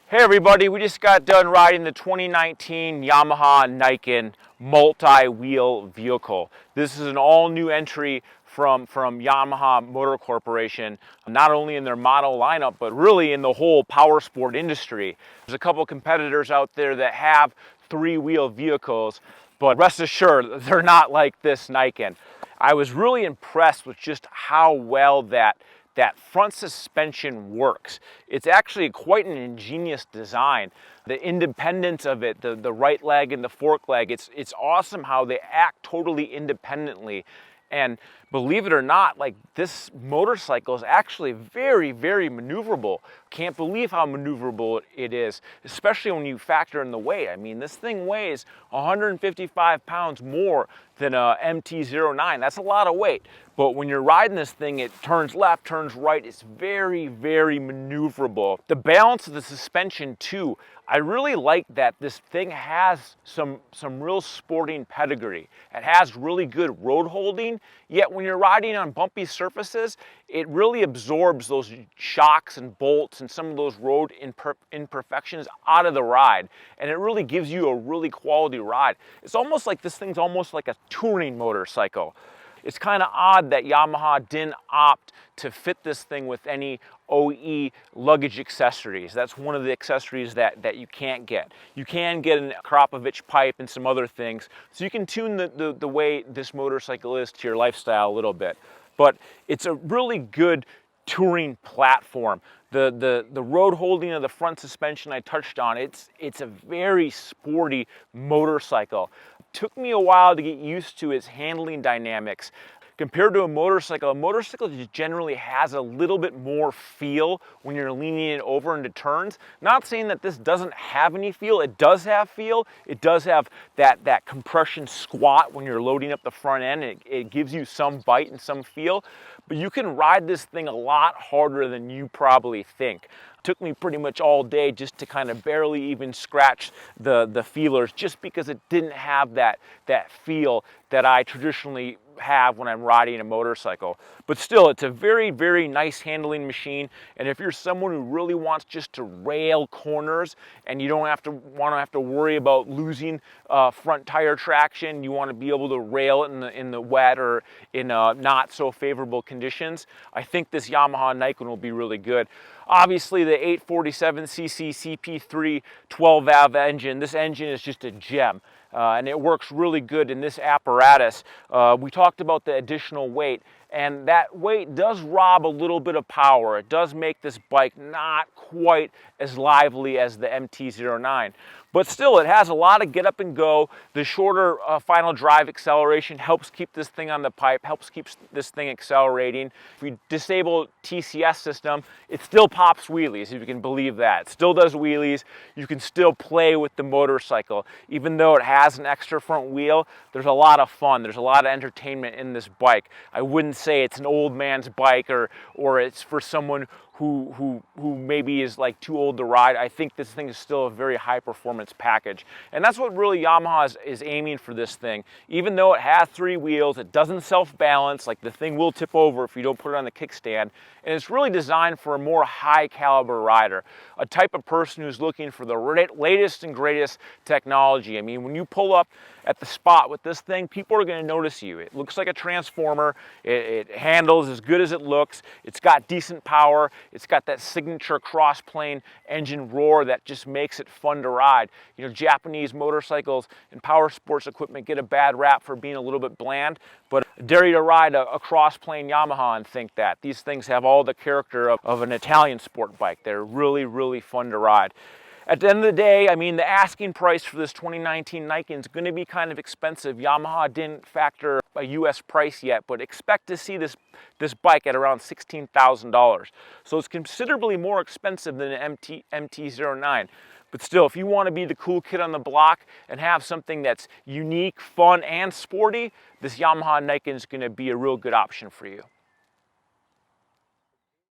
Hey everybody, we just got done riding the 2019 Yamaha NIKEN multi-wheel vehicle. This is an all-new entry from Yamaha Motor Corporation, not only in their model lineup, but really in the whole power sport industry. There's a couple competitors out there that have three-wheel vehicles, but rest assured, they're not like this NIKEN. I was really impressed with just how well that front suspension works. It's actually quite an ingenious design. The independence of it, the right leg and the fork leg, it's awesome how they act totally independently. And believe it or not, like, this motorcycle is actually very, very maneuverable. Can't believe how maneuverable it is, especially when you factor in the weight. I mean, this thing weighs 155 pounds more than a MT-09. That's a lot of weight. But when you're riding this thing, it turns left, turns right. It's very, very maneuverable. The balance of the suspension too, I really like that this thing has some real sporting pedigree. It has really good road holding, yet when you're riding on bumpy surfaces, it really absorbs those shocks and bolts and some of those road imperfections out of the ride. And it really gives you a really quality ride. It's almost like this thing's almost like a touring motorcycle. It's kind of odd that Yamaha didn't opt to fit this thing with any OE luggage accessories. That's one of the accessories that you can't get. You can get a Krapovich pipe and some other things, so you can tune the way this motorcycle is to your lifestyle a little bit. But it's a really good touring platform. The road holding of the front suspension I touched on, it's a very sporty motorcycle. Took me a while to get used to its handling dynamics. Compared to a motorcycle just generally has a little bit more feel when you're leaning it over into turns. Not saying that this doesn't have any feel. It does have feel. It does have that compression squat when you're loading up the front end. It gives you some bite and some feel. But you can ride this thing a lot harder than you probably think. Took me pretty much all day just to kind of barely even scratch the feelers, just because it didn't have that feel that I traditionally have when I'm riding a motorcycle. But still, it's a very, very nice handling machine. And if you're someone who really wants just to rail corners and you don't have to worry about losing front tire traction, you want to be able to rail it in the wet or in not so favorable conditions, I think this Yamaha NIKEN will be really good. Obviously, the 847cc CP3 12-valve engine, this engine is just a gem. And it works really good in this apparatus. We talked about the additional weight, and that weight does rob a little bit of power. It does make this bike not quite as lively as the MT-09. But still, it has a lot of get up and go. The shorter final drive acceleration helps keep this thing on the pipe, helps keep this thing accelerating. If we disable TCS system, it still pops wheelies, if you can believe that. It still does wheelies. You can still play with the motorcycle. Even though it has an extra front wheel, there's a lot of fun. There's a lot of entertainment in this bike. I wouldn't say it's an old man's bike or it's for someone who maybe is like too old to ride. I think this thing is still a very high performance package. And that's what really Yamaha is aiming for this thing. Even though it has three wheels, it doesn't self-balance. Like, the thing will tip over if you don't put it on the kickstand. And it's really designed for a more high caliber rider, a type of person who's looking for the latest and greatest technology. I mean, when you pull up at the spot with this thing, people are going to notice you. It looks like a transformer. It handles as good as it looks. It's got decent power. It's got that signature cross-plane engine roar that just makes it fun to ride. You know, Japanese motorcycles and power sports equipment get a bad rap for being a little bit bland, but I dare you to ride a cross-plane Yamaha and think that. These things have all the character of an Italian sport bike. They're really, really fun to ride. At the end of the day, I mean, the asking price for this 2019 NIKEN is going to be kind of expensive. Yamaha didn't factor a US price yet, but expect to see this bike at around $16,000. So it's considerably more expensive than an MT-09. But still, if you want to be the cool kid on the block and have something that's unique, fun, and sporty, this Yamaha NIKEN is going to be a real good option for you.